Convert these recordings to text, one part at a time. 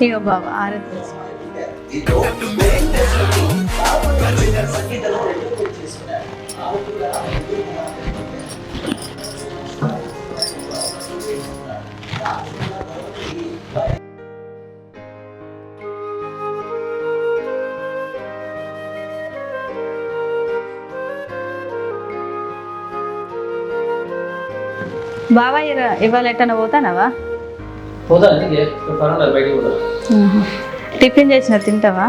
ఇగో బాబా ఆరతి బాబా ఇవాళ ఎట్టన పోతానవా? టిఫిన్ చేసిన తింటావా?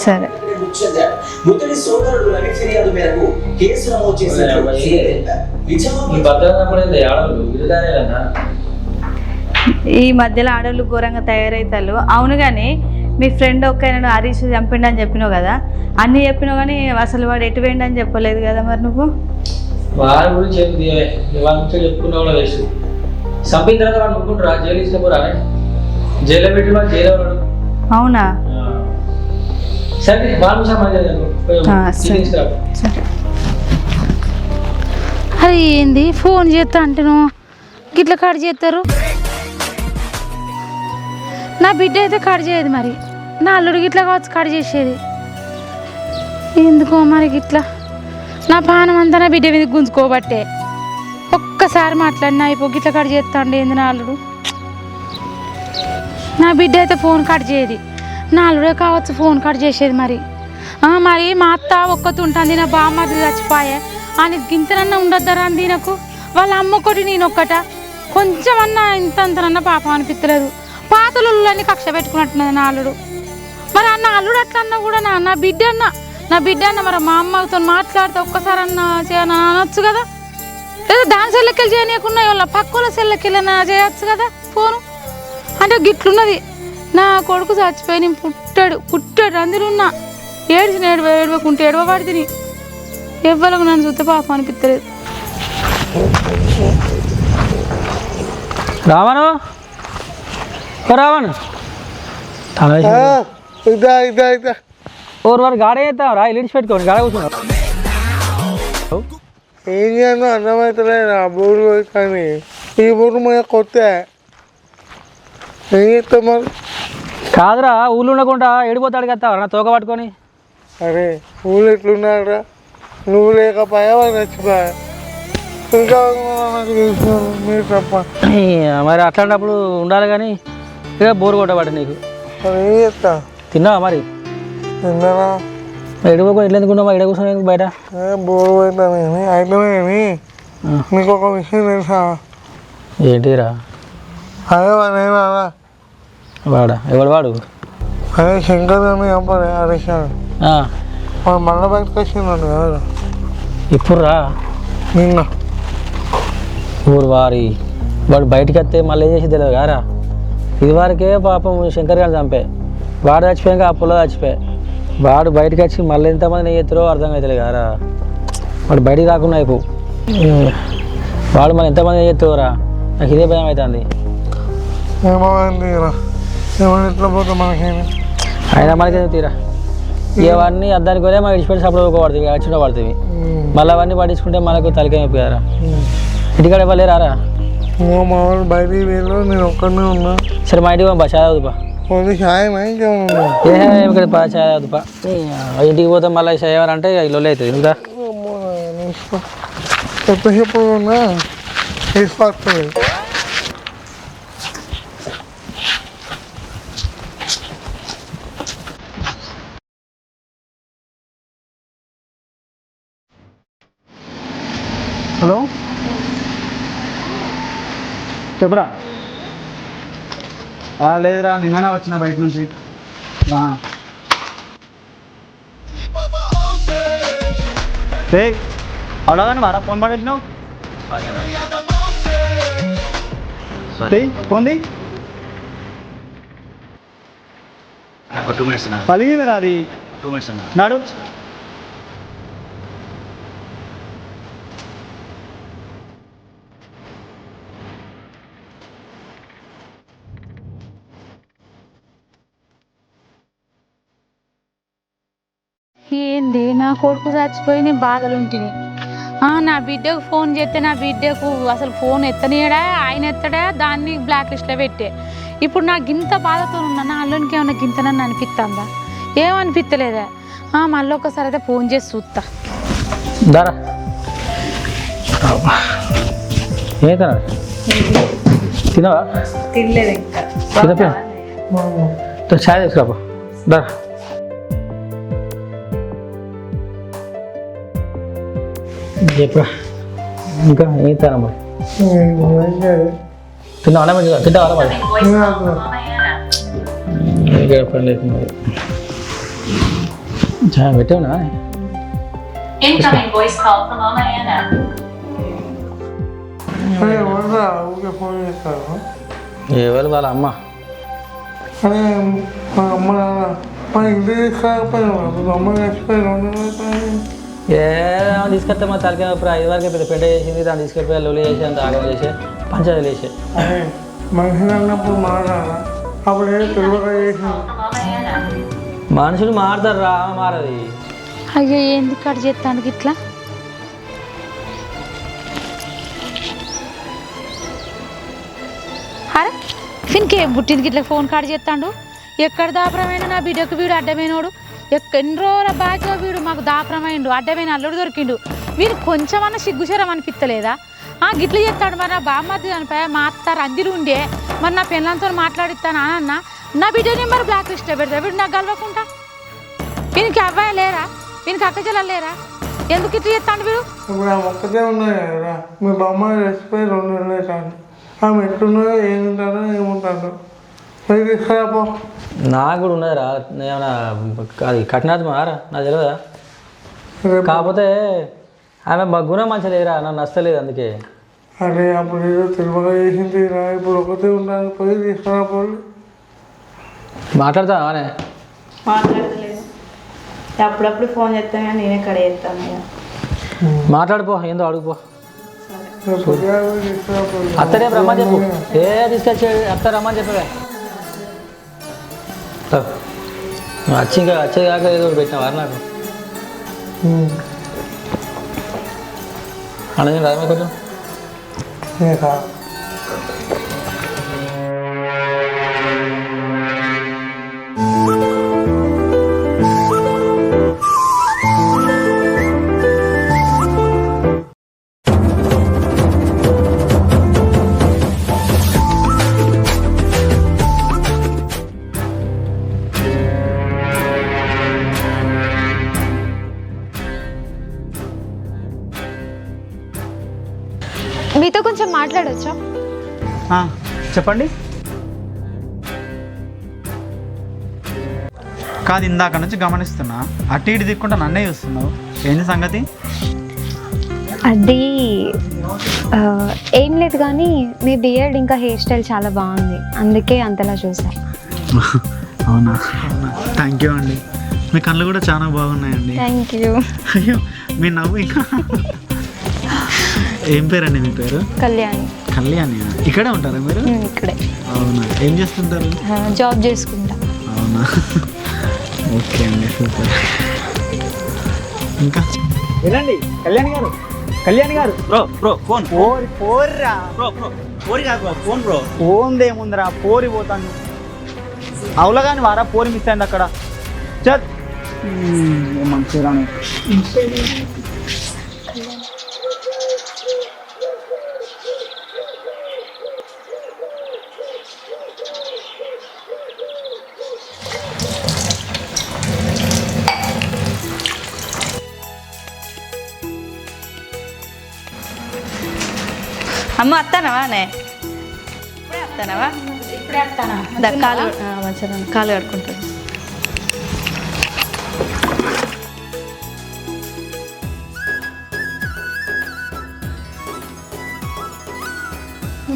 సరే. ఈ మధ్యలో ఆడవాళ్ళు ఘోరంగా తయారవుతారు. అవును కానీ మీ ఫ్రెండ్ ఒక్కైనా హరీష్ చంపిండని చెప్పినావు కదా, అన్నీ చెప్పినావు కానీ అసలు వాడు ఎటు వేయండి అని చెప్పలేదు కదా మరి నువ్వు. వారి గురించి వాళ్ళ గురించి చెప్పుకున్నా కూడా వేస్ట్. చంపిన తర్వాత వాడు అనుకుంటారా జైలు ఇష్టపోరా, జైల్లో పెట్టి వాడు జైలు వాడు. అవునా? సరే అది ఏంది ఫోన్ చేస్తా అంటేను గిట్ల కట్ చేస్తారు. నా బిడ్డ అయితే కట్ చేయదు, మరి నా అల్లుడు గిట్లా కావచ్చు కట్ చేసేది. ఎందుకో మరి గిట్లా నా పానం అంతా నా బిడ్డ మీద గుంజుకోబట్టే. ఒక్కసారి మాట్లాడినా అయిపో గిట్ల కట్ చేస్తాండి ఏంది నా అల్లుడు. నా బిడ్డ అయితే ఫోన్ కట్ చేయదు, నా అల్లుడే కావచ్చు ఫోన్ కట్ చేసేది. మరి మరి మా అత్త ఒక్కటి ఉంటుంది, నా బామ్మది చచ్చిపోయే అని గింతనన్నా ఉండొద్దరా అంది నాకు. వాళ్ళ అమ్మ ఒకటి నేను ఒక్కట, కొంచెం అన్నా ఇంతంతనన్నా పాపం అనిపించలేదు. పాతలన్నీ కక్ష పెట్టుకున్నట్టున్నది నా అల్లుడు. మరి అన్న అల్లుడు అట్లా అన్నా కూడా నా బిడ్డ అన్న మరి మా అమ్మతో మాట్లాడితే ఒక్కసారి అన్న చేయను అనొచ్చు కదా. లేదా దాని సెల్లకెళ్ళి చేయనీయకున్నా వాళ్ళ పక్కల సెల్లకెళ్ళినా చేయొచ్చు కదా ఫోను. అంటే గిట్లున్నది. నా కొడుకు చచ్చిపోయి నేను పుట్టాడు అందులున్నా ఏడ్చిన ఏడవకుంటే ఏడవబడితే ఎవ్వరకు నన్ను చూస్తే పాపం అనిపించలేదు. రావను రావను ఓరు వారు గాడే చేస్తావు రా, ఇల్లు పెట్టుకోండి గాడ కూర్చున్నావు. ఏం చేయను అర్థమవుతలేదు. ఆ బోర్డు కానీ ఈ బోర్డు మీద కొత్త ఏం చేస్తావు మరి? కాదురా ఊళ్ళు ఉండకుండా ఏడిపోతాడు కదా నా తోక పట్టుకొని. అరే ఊళ్ళు ఎట్లున్నారా, నువ్వు లేకపోయా వాళ్ళు చచ్చిపోయా, ఇంకా నాకు తెలుసు మీరు తప్ప. మరి అట్లాంటప్పుడు ఉండాలి కానీ ఇక బోరు కొట్టబడి నీకు. మరి ఏం చేస్తా? తిన్నావా మరి? తిన్నారా? ఎడుకోకుండా ఇట్లా ఎందుకున్నావా? ఎడ కూర్చొని బయట బోరు పోతాను అయితే నీకు ఒక విషయం తెలుసా? ఏంటిరా? అదే వాడేనా వాడా? ఎవడు వాడు? అదే శంకర్ అని చెప్పలే హరీష్ వాడు మళ్ళీ బయటకు వచ్చిందండి కదా ఇప్పుడు రా నిన్న. ఊరు వారి వాడు బయటకు వస్తే మళ్ళీ ఏం చేసి తెలియదు కారా. ఇది వరకే పాపం శంకర్ గారిని చంపే, వాడు చచ్చిపోయాక అప్పులో చచ్చిపోయా. వాడు బయటకు వచ్చి మళ్ళీ ఎంతమంది చేస్తారో అర్థం అవుతుంది కారా. వాడు బయటికి రాకుండా అయిపో, వాడు మళ్ళీ ఎంతమంది చేస్తారా. నాకు ఇదే భయం అవుతుంది. ఏమైంది ఏమైనా ఎట్లా పోతా మనకేమి అయినా మనకేం తీరా. ఇవన్నీ అద్దానికి కూడా మనం విడిచిపెట్టి సపోర్ట్ పడుతుంది, యాక్సిడెంట్ పడుతుంది. మళ్ళీ అవన్నీ పట్టించుకుంటే మనకు తలకేమైపోయారా. ఇంటికాడ ఇవ్వలేరా? మా వాళ్ళు బయటికి వెళ్ళి నేను ఒక్కడనే ఉన్నా. సరే మా ఇంటికి పా చాయ్ అవుతుపా. ఇక్కడ పా చాయ్ అవుతుపా. ఇంటికి పోతే మళ్ళీ చాయ్ ఏమనంటే ఇల్లు అవుతుంది. ఇంకా చెప్పు ఉన్నా తీసుకొస్తుంది. హలో చెప్పరా? లేదురా నిన్ననే వచ్చిన బయట నుంచి. అలాగని వారా ఫోన్ పడేసినావు పోంది 2 minutes పలిగింది అది 2 minutes నాడు. ఏంది నా కొడుకు చచ్చిపోయి నేను బాధలు ఉంటుంది. నా బిడ్డకు ఫోన్ చేస్తే నా బిడ్డకు అసలు ఫోన్ ఎత్తనీయడా, ఆయన ఎత్తడా, దాన్ని బ్లాక్ లిస్ట్లో పెట్టే. ఇప్పుడు నాకు ఇంత బాధతో ఉన్నా, నా అల్లునికి ఏమన్నా గింతనని అనిపిస్తుందా? ఏమనిపిస్తలేదా? మళ్ళీ ఒకసారి అయితే ఫోన్ చేసి చూస్తా. దారా ఏమవుతున్నా తినవా? తినలేదు ఇంకా. తినపో ఛాయ్ తీసుకురాపో. దారా చెప్పరా ఇంకా ఏం తిన్నా మరి? తిన్నావా మంచిగా? తింటావా మరి? పని లేదు మరి. ఛాయ్ పెట్టావునా? Incoming voice call from Mama Anna. ఊరికే ఫోన్ చేస్తాను. ఎవరు వాళ్ళ అమ్మ? అదే మా అమ్మ నాన్న మా ఇంటికి తీసుకురాకపోయాను. అమ్మ చచ్చిపోయాను. ఏమో తీసుకొస్తే మా తలకాయ ఇప్పుడు 5 వరకు పెద్ద పెంట చేసింది, దాన్ని తీసుకెళ్ళిపోయి లొలి చేసి అంత ఆగం చేసి పంచాయతీ వేసే. అదే మనిషిని అన్నప్పుడు మాట్లాడాలి. అప్పుడు ఏదో తెలియక చేసినాను. మనుషులు మారుతారు రా, మారది. అయ్యో ఏంది కట్ చేస్తాను ఇట్లా? అరే ఫిన్కే బుట్టిందికి ఇట్లా ఫోన్ కాల్ చేస్తాడు. ఎక్కడ దాపరమైన నా బిడ్డకు వీడు అడ్డమైనోడు. ఎన్ని రోజుల బాగా వీడు మాకు దాపరమైండు, అడ్డమైన అల్లుడు దొరికిండు. వీడు కొంచెమన్నా సిగ్గుశరం అనిపిస్తలేదా? గిట్లు చేస్తాడు. మరి నా బామ్మది అనిపోయా మా అత్త రందిలు ఉండే, మరి నా పిల్లలతో మాట్లాడిస్తాను అన్న. నా బిడ్డ నెంబర్ బ్లాక్ లిస్ట్లో పెడతా. వీడు నాకు గెలవకుండా. వీనికి అబ్బాయి లేరా? వీనికి అక్క చెల్లెలు లేరా? ఎందుకు ఇట్లా చేస్తాడు వీడు? ఇప్పుడు ఆ ఒక్కటే ఉన్నాయి కదా, మీ బామ్మ చచ్చిపోయి 2 నెలలు అవుతాను. ఆమె ఎట్టున్నదో ఏముంటాడో ఏముంటాడో పోయి తీసుకురాపో. నాకు కూడా ఉన్నదిరా, ఏమన్నా అది కఠినాత్మరా నాకు తెలియదా? కాకపోతే ఆమె గుణం మంచిగా లేరా, నన్ను నచ్చలేదు అందుకే. అరే అప్పుడు ఏదో తెలియక చేసింది రా, ఇప్పుడు ఒకటే ఉండాలి. పోయి తీసుకురాపోయి మాట్లాడతానే మాట్లాడలేదు. అప్పుడప్పుడు ఫోన్ చేస్తాను కానీ నేనే కడ చేస్తాను. మాట్లాడిపో, ఏందో అడుగుపో. తీసుకురాపోయి అత్తనే రమ్మని చెప్పు. తీసుకొచ్చి అత్త రమ్మని చెప్పవే. ఇంకా వచ్చే కాక ఏదో పెట్టినావారు నాకు అన్నది రాదమే కొంచెం. మీతో కొంచెం మాట్లాడొచ్చా? చెప్పండి. కాదు, ఇందాక నుంచి గమనిస్తున్నా, అటు ఇటు దిక్కుంటా నన్నే చూస్తున్నావు. ఏంది సంగతి? అది ఏం లేదు కానీ మీ బియర్డ్ ఇంకా హెయిర్ స్టైల్ చాలా బాగుంది, అందుకే అంతలా చూసా. అవునా? థ్యాంక్ యూ అండి. మీ కళ్ళు కూడా చాలా బాగున్నాయండి. Thank you. అయ్యో మీ నవ్వు ఇంకా. ఏం పేరండి మీ పేరు? కళ్యాణి. కళ్యాణి. ఇక్కడే ఉంటారా మీరు? ఇక్కడే. అవునా? ఏం చేస్తుంటారు? జాబ్ చేసుకుంటా. అవునా? ఓకే అండి, సూపర్. ఇంకా వినండి కళ్యాణి గారు, కళ్యాణి గారు. బ్రో బ్రో ఫోన్ పోర్రా బ్రో బ్రో పోరి కాదు బ్రో, ఫోన్ బ్రో. ఫోన్ దేముందిరా, పోరి పోతాను. అవులా కానీ వారా పోరి మిస్ అయింది అక్కడ. చత్ మంచిగా అమ్మ వస్తానవా? ఇప్పుడే వస్తానవా? ఇప్పుడే వస్తానా? కాలు మంచిగా కాలు కడుకుంటాను.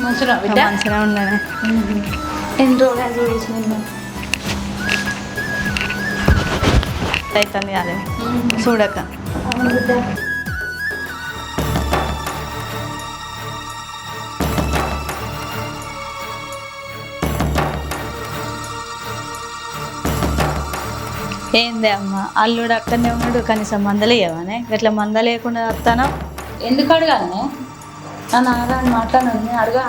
మంచిగా మంచిగా ఉన్నానే. ఎన్ని రోజులు చూసి నేను అవుతుంది అదే చూడక. ఏంది అమ్మ అల్లుడు అక్కడనే ఉన్నాడు, కనీసం మందలేయవానే ఇట్లా మంద లేకుండా వస్తాను. ఎందుకు అడగాను నన్ను అనగాని మాట్లాడను అడగా.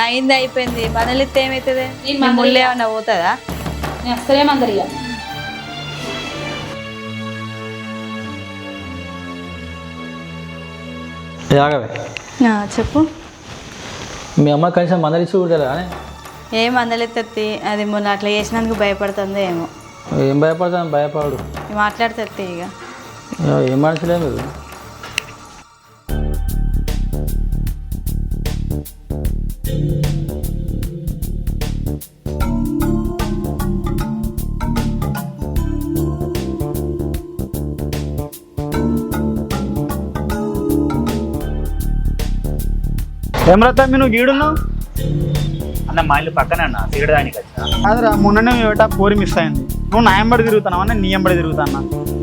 అయింది అయిపోయింది, మందలిస్తే ఏమవుతుంది? నేను నీ ముళ్ళు ఏమన్నా పోతుందా? నేను అసలే మందలిగా. ఆగవే, చెప్పు. మీ అమ్మ కనీసం మందలిచ్చి కూడా అని ఏ మందలెత్తి అది మొన్న అట్లా చేసినందుకు భయపడుతుందో ఏమో. ఏం భయపడతాను? భయపడు. మాట్లాడుతుంది ఇక. ఏం మనుషులే మీరు. ఏమరా నువ్వు గీడున్నావు? అన్న మా ఇల్లు పక్కనే అన్న తిరగడానికి వచ్చా. అదిరా మొన్ననే మేము పోరి మిస్ అయింది. నువ్వు నా ఎంబడి తిరుగుతున్నావు అన్న, నీ ఎంబడి తిరుగుతా అన్న.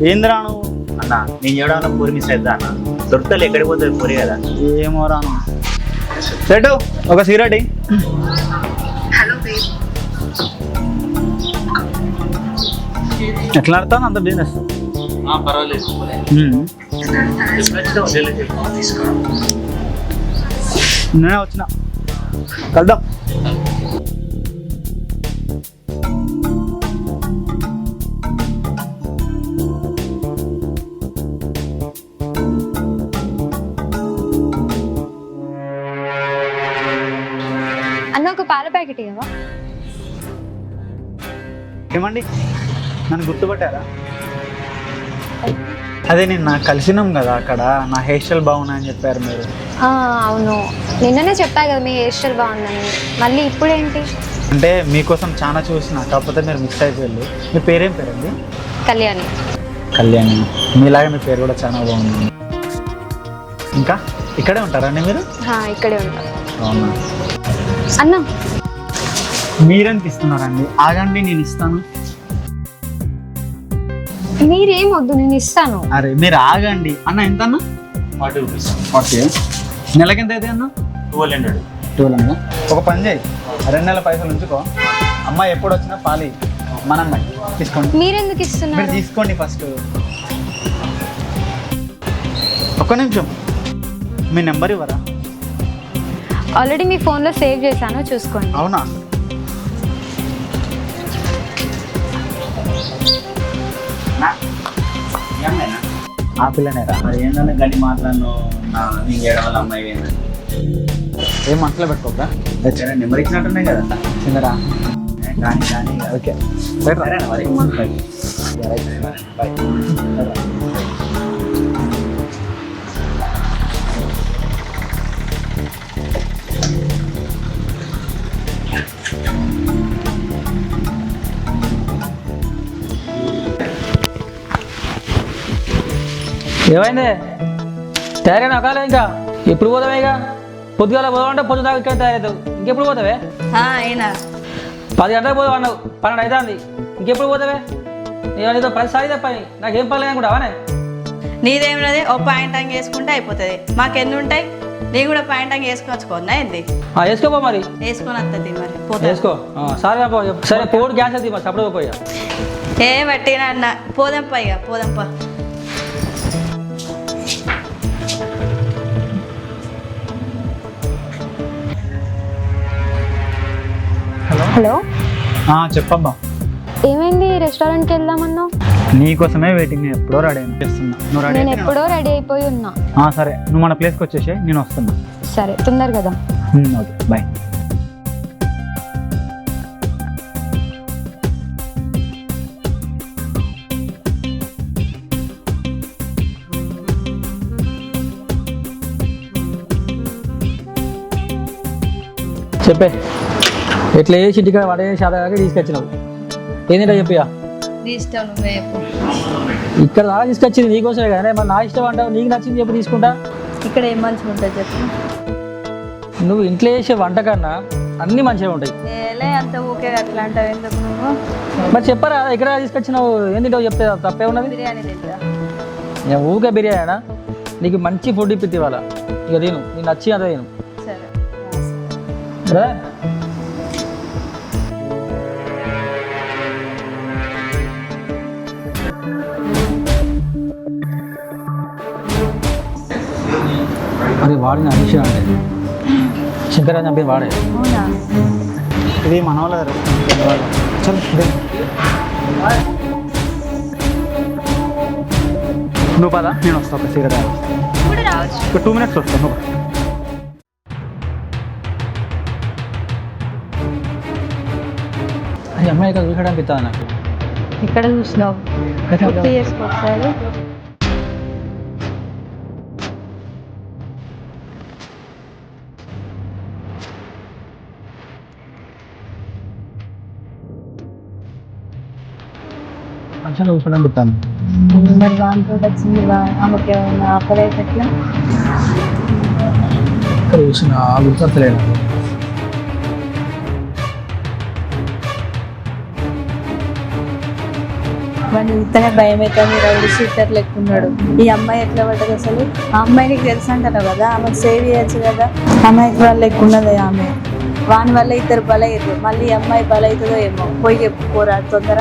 ఏందిరా నువ్వు? అన్న నేను చేయడంలో పూరి మిస్ అవుతా అన్న. దొరుకుతాలు ఎక్కడికి పోతుంది పూరి కదా. ఏమో రాను. సెటు ఒక సిగరెట్. ఎట్లా ఆడతాను అంత బిజినెస్? పర్వాలేదు. నేనే వచ్చిన, కలుద్దాం. అన్న ఒక పాల ప్యాకెట్ ఇవ్వవా? ఏమండి నన్ను గుర్తుపట్టారా? అదే నిన్న కలిసినాం కదా అక్కడ, నా హెయిర్ స్టైల్ బాగున్నాయని చెప్పారు మీరు. అవును, నిన్ననే చెప్పా కదా మీ హెయిర్ స్టైల్ బాగుందని. మళ్ళీ ఇప్పుడేంటి? అంటే మీకోసం చాలా చూసిన, కాకపోతే మీరు మిస్ అయిపోయారు. మీ పేరేం పేరండి? కళ్యాణి. కళ్యాణి. మీలాగే మీ పేరు కూడా చాలా బాగుంది. ఇంకా ఇక్కడే ఉంటారండి మీరు? ఇక్కడే ఉంటాం. అవునా అన్న మీరెంత ఇస్తున్నారండి? ఆగండి నేను ఇస్తాను. మీరేం వద్దు, నేను ఇస్తాను. అరే మీరు ఆగండి అన్న. ఎంత అన్న? 40 రూపీస్. 40. నెలకి ఎంత అయితే అన్న? 1200. 1200. ఒక పని చేయి, 2 నెలల పైసలు ఉంచుకో. అమ్మాయి ఎప్పుడు వచ్చినా పాలి మన అమ్మాయి తీసుకోండి. మీరెందుకు మీరు ఇస్తున్నారు? తీసుకోండి ఫస్ట్. ఒక్క నిమిషం, మీ నెంబర్ ఇవ్వరా? ఆల్రెడీ మీ ఫోన్లో సేవ్ చేశాను, చూసుకోండి. అవునా? ఆ పిల్లనేరా? మరి ఏంటంటే గడి మాట్లాడను నేను చేయడం వల్ల అమ్మాయి ఏంటంటే ఏం మనసులో పెట్టుకోక. నెంబర్ ఇచ్చినట్టున్నాయి కదా. చిన్నరా కానీ కానీ ఓకే సరేనా మరి. బాయ్. ఏమైంది? తయారైనా కాలే ఇంకా? ఎప్పుడు పోతావే? ఇక పొద్దుగాల పోదామంటే పొద్దు దాకా ఇక్కడ తయారవుతావు. ఇంకెప్పుడు పోతావే? అయినా 10 గంటలకు పోదాం అన్నావు, 12 అవుతుంది. ఇంకెప్పుడు పోతావే? నేను నీతో ప్రతిసారి తప్పని నాకేం పర్లేదు అనుకుంటావానే? నీదేమిన్నది, ఓ పాయింట్ అంగ్ వేసుకుంటే అయిపోతుంది. మాకెన్ని ఉంటాయి? నేను కూడా పాయింట్ అంగ్ వేసుకొచ్చుకోనా ఏంది? వేసుకోపో మరి. వేసుకొని వస్తుంది మరి పోతా. వేసుకో. సరే సరే పోడు గ్యాస్ అవుతుంది మరి. అప్పుడు పోయా ఏ పట్టినా అన్న, పోదాంపా ఇక పోదాంపా. హలో, చెప్పమ్మా. ఏమైంది? రెస్టారెంట్కి వెళ్దామన్నావు? నీకోసమే వెయిటింగ్. నేను ఎప్పుడో రెడీ చేస్తున్నా. నువ్వు రెడీ నేను ఎప్పుడో రెడీ అయిపోయి ఉన్నా. సరే నువ్వు మన ప్లేస్కి వచ్చేసి నేను వస్తున్నా. సరే, తొందర కదా. Okay bye. చెప్పే, ఎట్లా చేసి ఇంటికాడ వంట చేసి శాతగా తీసుకొచ్చినావు. ఏంటంటే చెప్పియా? ఇష్టం నువ్వే చెప్పు. ఇక్కడ దాకా తీసుకొచ్చింది నీకోసమే కానీ మరి నా ఇష్టం అంటావు. నీకు నచ్చింది చెప్పు, తీసుకుంటా. ఇక్కడ ఏం మంచిగా ఉంటుంది చెప్పు. నువ్వు ఇంట్లో చేసే వంట కన్నా అన్నీ మంచిగా ఉంటాయి. ఏలే అంత ఊకే అట్లా అంటావు ఎందుకు నువ్వు? మరి చెప్పరా, ఇక్కడ తీసుకొచ్చినావు ఏం తింటావు చెప్తే తప్పే ఉన్నది. బిర్యానీ తింటా. నేను ఊకే బిర్యానీనా? నీకు మంచి ఫుడ్ ఇప్పిద్ది ఇవాళ. ఇక తిను, నీకు నచ్చి అంత తిను. సరే. వాడిని హరీష్ అంటే శంకర్ అని చంపింది వాడే. అవునా? ఇది మన వాళ్ళ చల్ నువ్వు పదా, నేను వస్తా ఒక సిగరెట్ ఒక 2 minutes వస్తాను. నువ్వు ఈ అమ్మాయి ఇక్కడ చూసడం అనిపిస్తుంది నాకు. ఇక్కడ చూసినావు? గుర్తు చేసుకో ఒకసారి. మంచిగా చూసడం అనిపిస్తాను. మరి దాంతో వచ్చింది ఆమెకి ఏమైనా ఆపదైతే ఎట్లా? ఇక్కడ చూసిన గుర్తలేదు. వాడిని ఇంతనే భయం అవుతుంది. రౌడీ షీటర్ లెక్కున్నాడు. ఈ అమ్మాయి ఎట్లా పడ్డది అసలు? ఆ అమ్మాయి నీకు తెలుసు అంటారు కదా, ఆమెకు సేవ్ చేయొచ్చు కదా. అమ్మాయికి వాళ్ళు లెక్కున్నది ఆమె. వాని వల్ల ఇద్దరు బలయ్యారు. మళ్ళీ ఈ అమ్మాయి బలవుతుందో ఏమో. పోయి చెప్పుకోరా తొందర.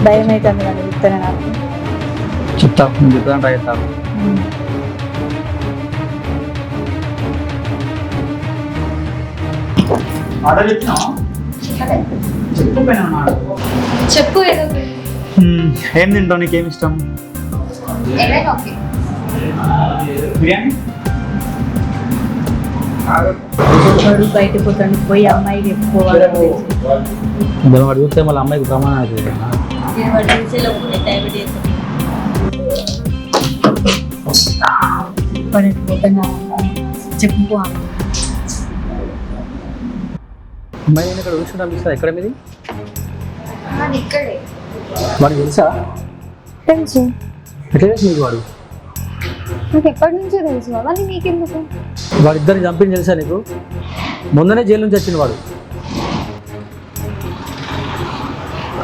భయం అవుతుంది కానీ ఇద్దరే నాకు. చెప్తా, నేను చెప్తాను, ట్రై చేస్తాను. ఆర్డర్ చెప్పినా చెప్పిపోయినా చెప్పు ఏదో ఏం తింటావు, నీకేమి ఇష్టం? ఏదైనా ఓకే. బిర్యానీ వాడు బయటకు పోతాడు. పోయి అమ్మాయికి చెప్పుకోవాలి. వాడు చూస్తే మళ్ళీ అమ్మాయికి ప్రమాణం అవుతుంది. వాడు చూసేలోపు డయాబెటీస్ చెప్పుకో. అమ్మాయి నేను ఇక్కడ చూసి అనిపిస్తుంది. ఎక్కడ మీది? అది ఇక్కడే. వాడికి తెలుసా? తెలుసు. ఎట్లా తెలుసు నీకు వాడు? నాకు ఎప్పటి నుంచో తెలుసు. మళ్ళీ నీకెందుకు? వాడిద్దరిని చంపింది తెలుసా నీకు? మొన్ననే జైలు నుంచి వచ్చిన వాడు.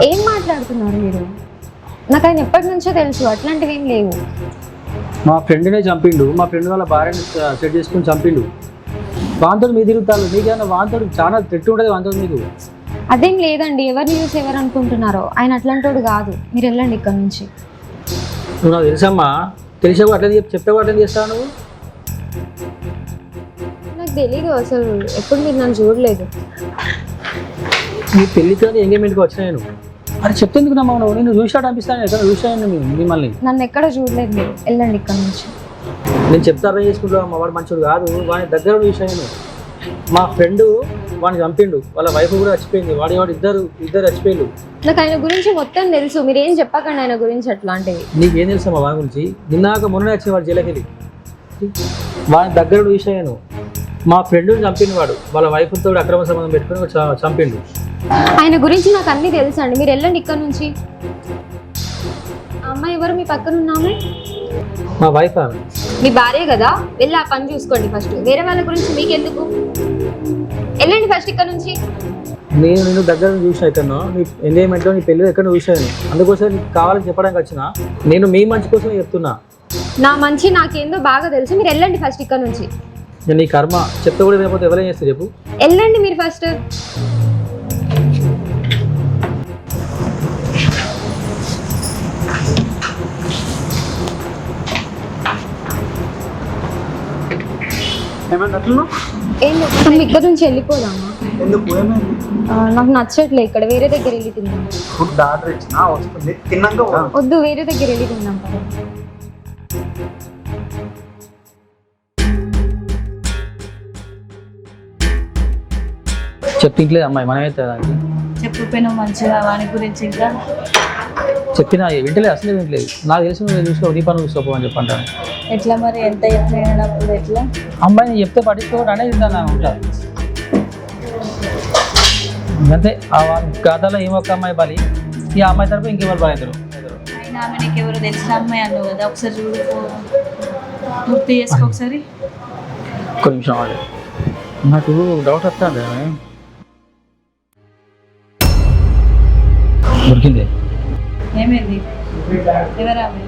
ఏం మాట్లాడుతున్నారు మీరు? నాకు ఆయన ఎప్పటి నుంచో తెలుసు. అట్లాంటివి ఏం లేవు. మా ఫ్రెండ్నే చంపిండు. మా ఫ్రెండ్ వాళ్ళ భార్యని సెట్ చేసుకుని చంపిండు. వాంతోడు మీ తిరుగుతారు. నీకేమన్నా వాంతోడు చాలా తెట్టు ఉంటుంది. వాంతోడు మీకు అదేం లేదండి. ఎవరిని చూసి ఎవరు అనుకుంటున్నారో. ఆయన అట్లాంటోడు కాదు. మీరు వెళ్ళండి ఇక్కడ నుంచి. నువ్వు నాకు తెలుసమ్మా. తెలిసా అట్లా చెప్తే అట్లా చేస్తావు నువ్వు? నాకు తెలీదు అసలు. ఎప్పుడు మీరు నన్ను చూడలేదు. నీ పెళ్ళికి ఎంగేజ్మెంట్కి వచ్చిన నేను అది చెప్తేందుకు నమ్మవు నువ్వు? నేను చూసినట్టు అనిపిస్తాను. ఎక్కడ చూసాను మిమ్మల్ని. నన్ను ఎక్కడ చూడలేదు మీరు. వెళ్ళండి ఇక్కడ నుంచి. నేను చెప్తే అర్థం చేసుకుంటా. మా వాడు మంచోడు కాదు. వాడి దగ్గర చూసాను. మా ఫ్రెండ్ వాడిని చంపిండు. వాళ్ళ వైఫ్ కూడా చచ్చిపోయింది. వాడు ఇద్దరు చచ్చిపోయిండు. నాకు ఆయన గురించి మొత్తం తెలుసు. మీరు ఏం చెప్పకండి ఆయన గురించి అట్లాంటివి. నీకేం తెలుసా మా వాడి గురించి? నిన్నాక మొన్న వచ్చిన వాడు జైలుకి వెళ్ళి. వాడి దగ్గర చూసాను. మా ఫ్రెండ్ని చంపిండు వాడు. వాళ్ళ వైఫ్తో అక్రమ సంబంధం పెట్టుకుని చంపిండు. ఆయన గురించి నాకు అన్నీ తెలుసు అండి. మీరు వెళ్ళండి ఇక్కడ నుంచి. ఆ అమ్మాయి ఎవరు మీ పక్కన ఉన్నామే? మా వైఫ్ ఆమె. మీ భార్య కదా. వెళ్ళి ఆ పని చూసుకోండి ఫస్ట్. వేరే వాళ్ళ గురించి మీకెందుకు? వెళ్ళండి ఫస్ట్ ఇక్కడ నుంచి. నేను దగ్గర చూసిన ఎక్కడో నీ ఎంజాయ్మెంట్లో నీ పెళ్ళి ఎక్కడ చూసాను. అందుకోసం నీకు కావాలని చెప్పడానికి వచ్చిన. నేను మీ మంచి కోసం చెప్తున్నా. నా మంచి నాకేందో బాగా తెలుసు. మీరు వెళ్ళండి ఫస్ట్ ఇక్కడ నుంచి. నేను నీ కర్మ చెప్తే కూడా లేకపోతే ఎవరేం చేస్తారు చెప్పు? వెళ్ళండి మీరు ఫస్ట్. ఏమైనా అట్లా ఏం మనం ఇక్కడ నుంచి వెళ్ళిపోదామా? ఎందుకు ఏమైంది? నాకు నచ్చట్లే ఇక్కడ. వేరే దగ్గర వెళ్ళి తిందాం. ఫుడ్ ఆర్డర్ ఇచ్చినా వస్తుంది, తిన్నాక పోదాం. వద్దు, వేరే దగ్గర వెళ్ళి తిందాం కదా. చెప్పించలేదు అమ్మాయి. మనమైతే చెప్పిపోయినావు మంచిగా వాని గురించి. ఇంకా చెప్పినా వింటలేదు. అసలే వింటలేదు. నాకు తెలిసి నువ్వు చూసుకో, నీ పని చూసుకోపో అని చెప్పంటాను. ఎట్లా మరి? ఎంత చెప్పినప్పుడు ఎట్లా? అమ్మాయిని చెప్తే పట్టించుకోవడం అనేది తింటాను ఉంటా. అంతే. ఆ గాథలో ఏమొక్క అమ్మాయి బలి, ఈ అమ్మాయి తరపు ఇంకెవరు బలవుతారు. అయినా ఆమె నీకెవరు తెలిసిన అమ్మాయి అన్నావు కదా. ఒకసారి చూడుకో, పూర్తి చేసుకో ఒకసారి. ఒక్క నిమిషం వాళ్ళు. నాకు డౌట్ వస్తుంది. దొరికింది. ఏమైంది? ఎవరా ఆమె?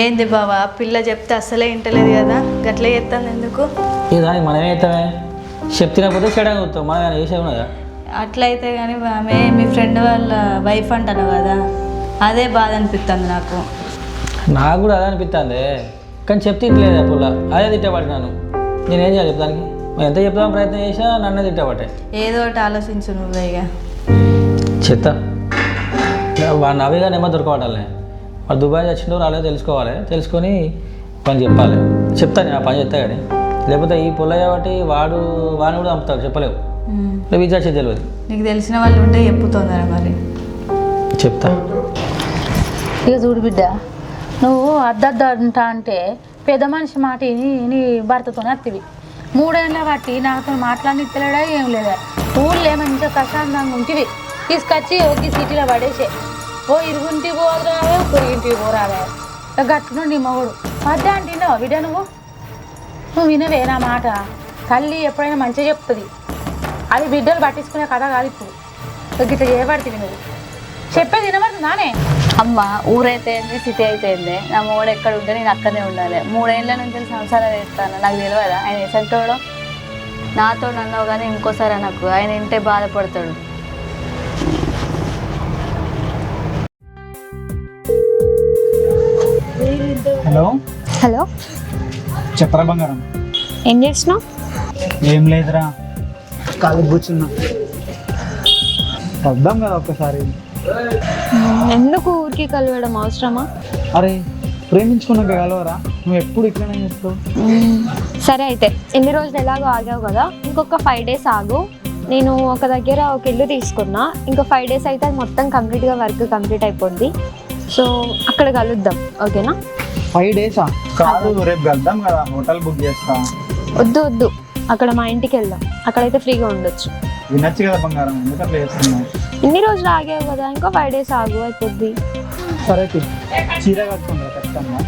ఏంది బావా పిల్ల చెప్తే అస్సలే ఇంటలేదు కదా గట్ల చేస్తాను ఎందుకు ఇది దానికి మనమే అవుతామే చెప్తినకపోతే చెడగా అవుతాం మనం ఏమైనా చేసే ఉన్నదా అట్లయితే కానీ ఆమె మీ ఫ్రెండ్ వాళ్ళ వైఫ్ అంటాను కదా అదే బాధ అనిపిస్తుంది నాకు నాకు కూడా అదే అనిపిస్తుంది కానీ చెప్తే ఇట్లేదు పుల్ల అదే తిట్టబడినాను నేనేం చేయాలి చెప్తానికి మరి ఎంత చెప్తామని ప్రయత్నం చేసినా నన్నే తిట్టబట్టే ఏదో ఒకటి ఆలోచించు నువ్వే ఇక చెత్త వాడు నవ్వేగా నెమ్మది దొరకబడాలి వాడు దుబాయ్ వచ్చిందో రాలేదో తెలుసుకొని పని చెప్పాలి చెప్తాను ఆ పని చెప్తా కానీ లేకపోతే ఈ పుల్ల కాబట్టి వాడిని కూడా చంపుతాడు చెప్పలేవు విచారించే తెలియదు నీకు తెలిసిన వాళ్ళు ఉంటే చెప్పుతుందరా మరి చెప్తా ఇక చూడు బిడ్డ నువ్వు అద్దంటా అంటే పెద్ద మనిషి మాట నీ భర్తతోనే అత్తివి 3 ఏళ్ళ బట్టి నాతో మాట్లాడినిత్తలేడా ఏం లేదా ఊళ్ళో మంచిగా ప్రశాంతంగా ఉంటివి తీసుకొచ్చి ఒగ్గి సిటీలో పడేసే ఓ ఇరుగుంటికి పోరావే పొరిగింటికి పోరావే గట్టును నీ మొగుడు మధ్య అంటున్నావు బిడ్డ నువ్వు వినవే నా మాట తల్లి ఎప్పుడైనా మంచిగా చెప్తుంది అది బిడ్డలు పట్టించుకునే కథ కాదు ఇప్పుడు గిట్ల చేయబడుతుంది నువ్వు చెప్పేది వినబడుతుందానే అమ్మ ఊరైతే ఏంది సిటీ అయితే ఏంది నా మూడు ఎక్కడ ఉంటే నేను అక్కడనే ఉండాలి 3 ఏళ్ళ నుంచి సంసారం చేస్తాను నాకు తెలియదా ఆయన ఎసంటోడు నాతో నన్నావు కానీ ఇంకోసారి నాకు ఆయన ఇంటే బాధపడతాడు హలో హలో చెప్పరా బంగారం ఏం చేస్తున్నావు? ఏం లేదురా కాలు కూర్చున్నా వద్దాం కదా ఒక్కసారి. ఎందుకు ఊరికి కలవడం అవసరమా? అరే ప్రేమించుకున్నాక కలవరా? నువ్వు ఎప్పుడు ఇక్కడనే చేస్తావు. సరే అయితే ఎన్ని రోజులు ఎలాగో ఆగావు కదా, ఇంకొక 5 డేస్ ఆగు. నేను ఒక దగ్గర ఒక ఇల్లు తీసుకున్నా, ఇంకో 5 డేస్ అయితే అది మొత్తం కంప్లీట్గా వర్క్ కంప్లీట్ అయిపోద్ది. సో అక్కడ కలుద్దాం, ఓకేనా? 5 డేసా? కాదు, రేపు కలుద్దాం కదా, హోటల్ బుక్ చేస్తా. వద్దు వద్దు, అక్కడ మా ఇంటికి వెళ్దాం, అక్కడైతే ఫ్రీగా ఉండొచ్చు. వినొచ్చు కదా బంగారం, ఎందుకు అట్లా చేస్తున్నావు? ఇన్ని రోజులు ఆగావు కదా, ఇంకో 5 డేస్ ఆగు అయిపోద్ది. సరే చీర కట్టుకుంటా ఖచ్చితంగా.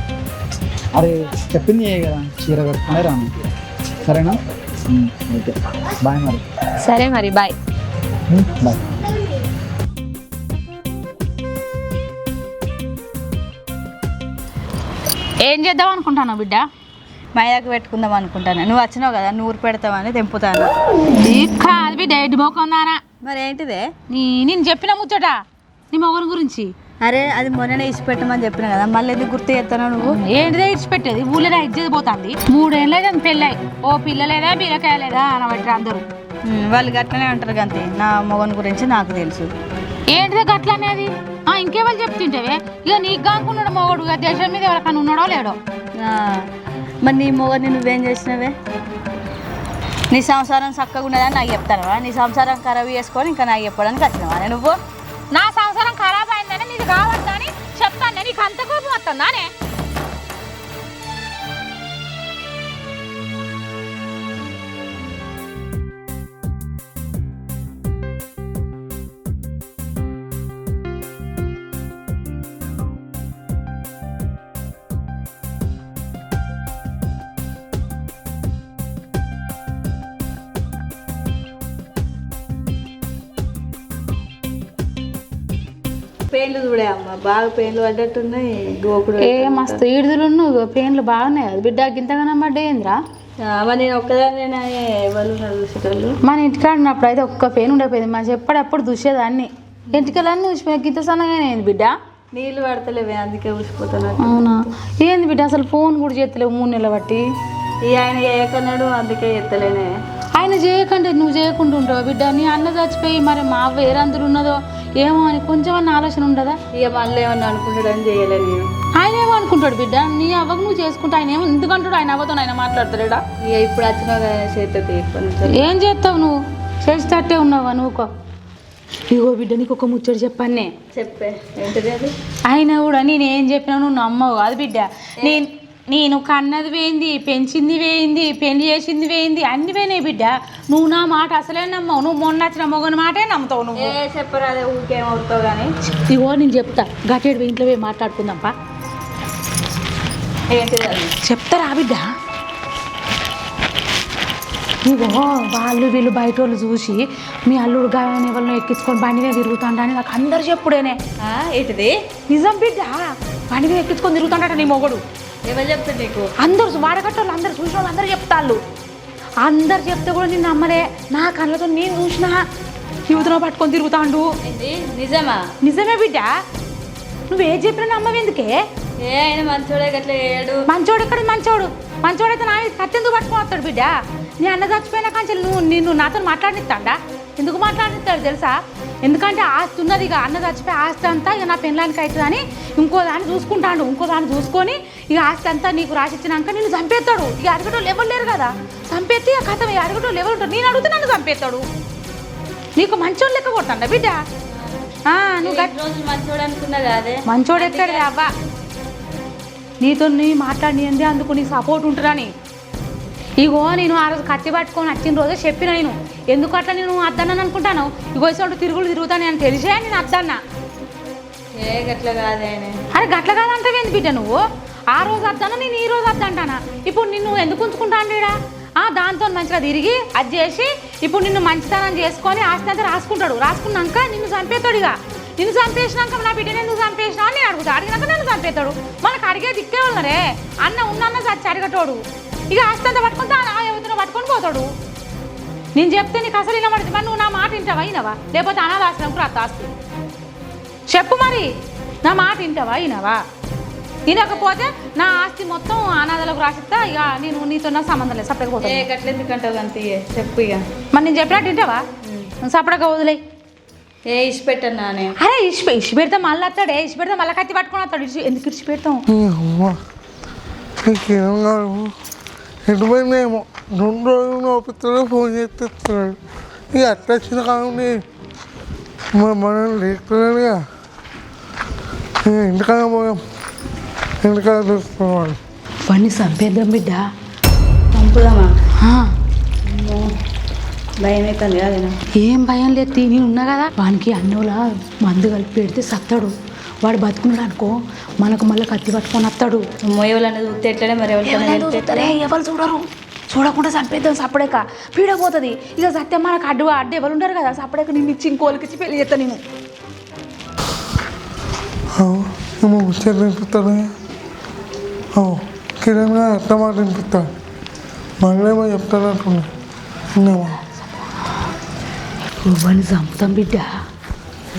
అరే చెప్పింది కదా, చీర కట్టుకునే రాను, సరేనా? ఓకే బాయ్ మరి. సరే మరి బాయ్. బాయ్. ఏం చేద్దాం అనుకుంటాను బిడ్డ? మైదాకు పెట్టుకుందాం అనుకుంటాను. నువ్వు వచ్చినావు కదా, నూరు పెడతావని తెంపుతాను. కాదు బిడ్డ, ఎడ్డి పోకుందానా? మరి ఏంటిదే? నేను చెప్పిన ముచ్చట నీ మొగని గురించి. అరే అది మొన్ననే ఇచ్చి పెట్టమని చెప్పిన కదా, మళ్ళీ ఎందుకు గుర్తు చేస్తాను నువ్వు? ఏంటిదే ఇచ్చిపెట్టేది? ఊళ్ళో ఇచ్చేది పోతుంది. 3 ఏళ్ళు అయితే పెళ్ళాయి, ఓ పిల్ల లేదా బీరకాయ లేదా అనబట్టి అందరూ వాళ్ళు గట్లనే అంటారు కంతే. నా మొగని గురించి నాకు తెలుసు. ఏంటిదే గట్ల అనేది? ఇంకేవాళ్ళు చెప్తుంటేవే, ఇక నీకు కానుకున్నాడు మొగడు, ఇక దేశం మీద ఎవరికైనా ఉన్నాడో లేడో. మరి నీ మొగని నువ్వేం చేసినవే? నీ సంసారం చక్కగా ఉన్నదని నాకు చెప్తానవా? నీ సంసారం ఖరాబ్ చేసుకొని ఇంకా నాకు చెప్పడానికి వచ్చినవా నువ్వు? నా సంసారం ఖరాబ్ అయిందని నీది కావద్దని చెప్తాను, నీకు అంత కోపం వస్తుందానే? పెయిన్లు చూడే అమ్మ, బాగా పెయిన్లు పడ్డట్టున్నాయి. గోకుడు మస్తు ఈడుదలు పెయిన్లు బాగున్నాయి కదా బిడ్డ, గింతగానో పడ్డేంద్రా? మరి నేను ఒక్కదాన్ని ఎవరు చూసేటోళ్ళు? మన ఇంటికాడ ఉన్నప్పుడు అయితే ఒక్క పెయిన్ ఉండకపోయింది, మనం ఎప్పుడప్పుడు చూసేదాన్ని. ఇంటికెళ్ళని చూసిపోయి గింత సన్నగానే అయింది బిడ్డ. నీళ్ళు పడతలేవే, అందుకే ఊసిపోతున్నా. అవునా? ఏంది బిడ్డ అసలు ఫోన్ కూడా చేస్తలేవు 3 నెలలు బట్టి? ఆయన ఏకన్నాడు, అందుకే ఎత్తలేనే. ఆయన చేయకంటే నువ్వు చేయకుండా ఉంటావు బిడ్డ. నీ అన్న చచ్చిపోయి మరి మా అవ్వ ఏరందులు ఉన్నదో ఏమో అని కొంచెం అన్న ఆలోచన ఉండదా? ఇక మళ్ళీ ఏమన్నా అనుకుంటాడని చేయలే నేను. ఆయన ఏమో అనుకుంటాడు బిడ్డ, నీ అవ్వకు నువ్వు చేసుకుంటా. ఆయన ఏమో ఎందుకంటాడు? ఆయన అవ్వతో ఆయన మాట్లాడతాడా? ఇక ఇప్పుడు వచ్చిన చేత ఏం చేస్తావు నువ్వు? చేసేటట్టే ఉన్నావా నువ్వుకో? ఇగో బిడ్డ నీకు ఒక ముచ్చట చెప్పానే. చెప్పే, ఏంటిది అది? ఆయన కూడా నేను ఏం చెప్పినా నువ్వు నమ్మవు. అది బిడ్డ, నేను కన్నది వేయింది, పెంచింది వేయింది, పెళ్లి చేసింది వేయింది, అన్ని పోయినాయి బిడ్డ. నువ్వు నా మాట అసలే నమ్మవు. నువ్వు మొన్న వచ్చిన మొగని మాటే నమ్ముతావు నువ్వు. చెప్పరా, అదే ఊరికేమవుతావు కానీ. ఇగో నేను చెప్తా, గట్టేడు ఇంట్లో పోయి మాట్లాడుకుందాంపా. ఏంటిది అది? చెప్తారా బిడ్డ? ఇగో వాళ్ళు వీళ్ళు బయట వాళ్ళు చూసి మీ అల్లుడు గాయని ఎవరినో ఎక్కించుకొని బండి మీద తిరుగుతాండని నాకు అందరు చెప్పుడేనే. ఏంటిది? నిజం బిడ్డ. బండి మీద ఎక్కించుకొని తిరుగుతాడట నీ మొగుడు. ఎవరు చెప్తారు నీకు? అందరు వాడకట్టోళ్ళు అందరు చూసిన వాళ్ళు అందరూ చెప్తాళ్ళు. అందరు చెప్తే కూడా నేను నమ్మలే. నా కళ్ళతో నేను చూసిన యువతలో పట్టుకొని తిరుగుతాండు. ఏంది నిజమా? నిజమే బిడ్డ, నువ్వేం చెప్పినా నమ్మవి ఎందుకే? ఆయన మంచోడే గట్లా ఏడు. మంచోడు ఎక్కడ? మంచోడైతే నా కత్తెందుకు పట్టుకొని వస్తాడు బిడ్డ? నీ అన్న చచ్చిపోయినా కానీ నిన్ను నాతో మాట్లాడిస్తాడా? ఎందుకు మాట్లాడిస్తాడు తెలుసా? ఎందుకంటే ఆస్తి ఉన్నది, ఇక అన్న చచ్చిపోయి ఆస్తి అంతా ఇక నా పెళ్ళానికి అవుతుందని ఇంకో దాన్ని చూసుకుంటాడు. ఇంకో దాన్ని చూసుకొని ఇక ఆస్తి అంతా నీకు రాసిచ్చినాక నిన్ను చంపేస్తాడు. ఇక అరగటోళ్ళు ఎవరు లేరు కదా, చంపేస్తే ఇక కథ అరగటోళ్ళు ఎవరు ఉంటారు? నేను అడిగితే నన్ను చంపేస్తాడు. నీకు మంచోడు లెక్క కొడతాడా బిడ్డ? నువ్వు రోజులు మంచోడు అనుకున్నా కాదే. మంచోడు ఎక్కడే అవ్వా, నీతో నీ మాట్లాడినందే అందుకు నీకు సపోర్ట్ ఉంటుందని. ఇగో నేను ఆ రోజు కత్తి పట్టుకొని వచ్చిన రోజే చెప్పిన, నేను ఎందుకు అట్లా నేను అద్దన్నాను అనుకుంటాను. ఇగో ఇసోడు తిరుగుతాను అని తెలిసే నేను అద్దన్నా. గట్ల కాదే. అరే గట్ల కాదంటావు ఏంది బిడ్డ నువ్వు? ఆ రోజు అద్దన్నా, నేను ఈ రోజు అద్దంటానా? ఇప్పుడు నిన్ను ఎందుకు ఉంచుకుంటాను? దాంతో మంచిగా తిరిగి అది చేసి ఇప్పుడు నిన్ను మంచితనం చేసుకొని ఆస్తి అంతా రాసుకున్నాక నిన్ను చంపేస్తాడు. ఇక నిన్ను చంపేసినాక నా బిడ్డని ఎందుకు చంపేసినా అని నేను అడిగినాక నన్ను చంపేస్తాడు. మనకు అడిగే దిక్కే ఉన్నారే, అన్న ఉన్నన్న చచ్చి అడిగటోడు. ఇక ఆస్తి అంతా పట్టుకుంటే ఆ యువతను పట్టుకొని పోతాడు. నేను చెప్తే నీకు అసలు వినబడుతుంది. మరి నువ్వు నా మాట వింటావా? లేకపోతే అనాథాశ్రమకు రద్దు ఆస్తి చెప్పు. మరి నా మాట వింటావా? వినకపోతే నా ఆస్తి మొత్తం అనాథలకు రాసిస్తా. ఇక నేను నీతో నా సంబంధం లేదు, సపరేట్గా పోతా. గట్ల ఎందుకంటావు అంత? చెప్పు ఇక. మరి నేను చెప్పినట్టు వింటావా? సపరేట్గా వదిలే. ఇచ్చిపెట్టాను నానే. అరే ఇచ్చి పెడితే మళ్ళీ వస్తాడే, ఇచ్చి పెడితే మళ్ళీ కత్తి పట్టుకొని వస్తాడు. ఎందుకు ఇచ్చి పెడతాం? ఇంకేం కాదు, ఎటుపోయినేమో 2 రోజులు ఓపిస్తాడు, ఫోన్ చేస్తున్నాడు. ఇక అట్లా వచ్చిన కానీ మనం లేకున్నాడుగా. ఇంటికన్నా పోయాం, ఇంటికన్నా చూస్తున్నాడు. వాడిని చంపేద్దాం బిడ్డ. చంపుదామా? భయం అవుతుంది కదా. ఏం భయం లేదు, నేను ఉన్నా కదా. వానికి అన్నంలా మందు కలిపి పెడితే సత్తాడు. వాడు బతుకున్నాడు అనుకో, మనకు మళ్ళీ కత్తి పట్టుకొని వస్తాడు. ఎవరన్నా చూస్తే ఎట్లనే మరి ఎవరు చూడరు, చూడకుండా చంపేద్దాం. సపడేక పీడపోతుంది. ఇక సత్యం మనకు అడ్డు ఎవరు ఉండరు కదా. సపడేక నేను ఇచ్చి ఇంకోళ్ళకి ఇచ్చి పెళ్లి చేస్తా నేను. ముచ్చట వినిపిస్తాడు, కిరణ్ గారు ఎట్లా మాట వినిపిస్తాడు. మళ్ళేమో చెప్తాడు అంటున్నామా? వాడిని చంపుతాం బిడ్డ.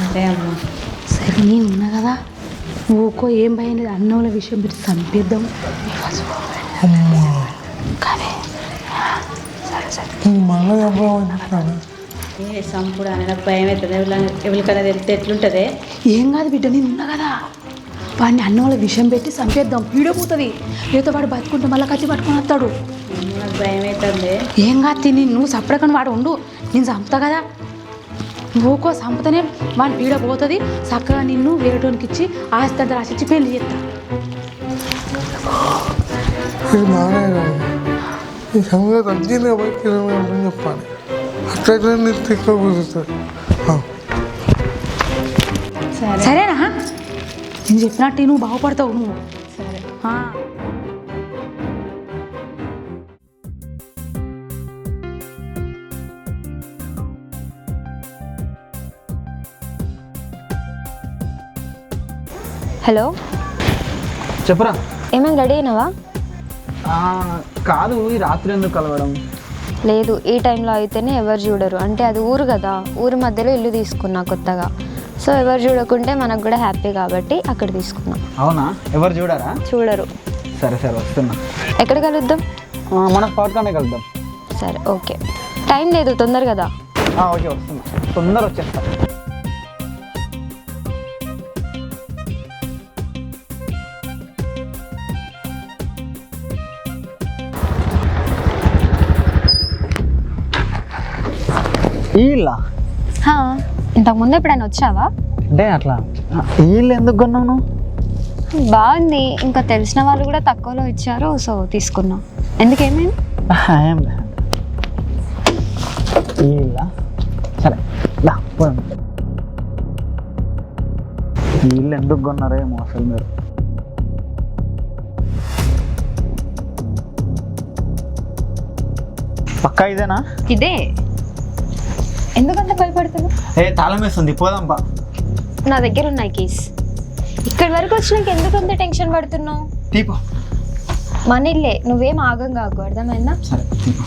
అంటే అమ్మా సరే నేను ఉన్నా కదా, ఊకో, ఏం భయం లేదు. అన్నంల విషయం పెట్టి చంపేద్దాం. కానీ మళ్ళీ చెప్పాను చంపుడు అని నాకు భయం అవుతుంది. ఎవరికైనా తెలిస్తే ఎట్లుంటుంది? ఏం కాదు బిడ్డ, నేను ఉన్నా కదా. వాడిని అన్నంలో విషయం పెట్టి చంపేద్దాం, పీడపోతుంది. లేదో వాడు బతుకుంటే మళ్ళీ కత్తి పట్టుకొని వస్తాడు. నాకు భయం అవుతుంది. ఏం కాదు తిని, నువ్వు సపడకని వాడు ఉండు, నేను చంపుతా కదా. నువ్వుకో, చంపుతానే వాడి పీడ పోతుంది. చక్కగా నిన్ను వేరేటోనికి ఇచ్చి ఆస్తి అంతా రాసిచ్చి పెళ్లి చేస్తా. ఇది బాగానే కాదు, ఈ సంగతి అర్జీనే పోయి కిరణ్ చెప్పాలి. అట్లయితే నీకు తిక్క కుదురుతుంది. సరేనా? నేను చెప్పినట్టు నువ్వు బాగుపడతావు. నువ్వు సరే. హలో, చెప్పరా. ఏమైనా రెడీ అయినావా? కాదు, ఈ రాత్రి ఎందుకు కలవడం? లేదు, ఈ టైంలో అయితేనే ఎవరు చూడరు. అంటే అది ఊరు కదా, ఊరి మధ్యలో ఇల్లు తీసుకున్నా కొత్తగా. సో ఎవరు చూడకుంటే మనకు కూడా హ్యాపీ కాబట్టి అక్కడ తీసుకున్నాం. అవునా? ఎవరు చూడరా? చూడరు. సరే సరే, వస్తున్నా. ఎక్కడ కలుద్దాం? మన స్పాట్గానే కలుద్దాం. సరే, ఓకే. టైం లేదు, తొందర కదా. ఓకే, వస్తున్నా, తొందర వచ్చేస్తా. వీళ్ళ ఇంతకుముందు ఎప్పుడైనా వచ్చావా? అంటే అట్లా వీళ్ళు ఎందుకు కొన్నావు నువ్వు? బాగుంది, ఇంకా తెలిసిన వాళ్ళు కూడా తక్కువలో ఇచ్చారు, సో తీసుకున్నాం. ఎందుకేమైంది? ఏం లేదు. వీళ్ళ సరే, వీళ్ళు ఎందుకు కొన్నారేమో అసలు మీరు. పక్కా ఇదేనా? ఇదే. ఎందుకంత భయపడుతున్నావు? తాళం వేస్తుంది, పోదాంపా. నా దగ్గర ఉన్నాయి కీస్. ఇక్కడి వరకు వచ్చినాక ఎందుకు అంత టెన్షన్ పడుతున్నావు? తీపో. మన ఇల్లే, నువ్వేం ఆగం కాకు, అర్థమైందా? సరే తీపో.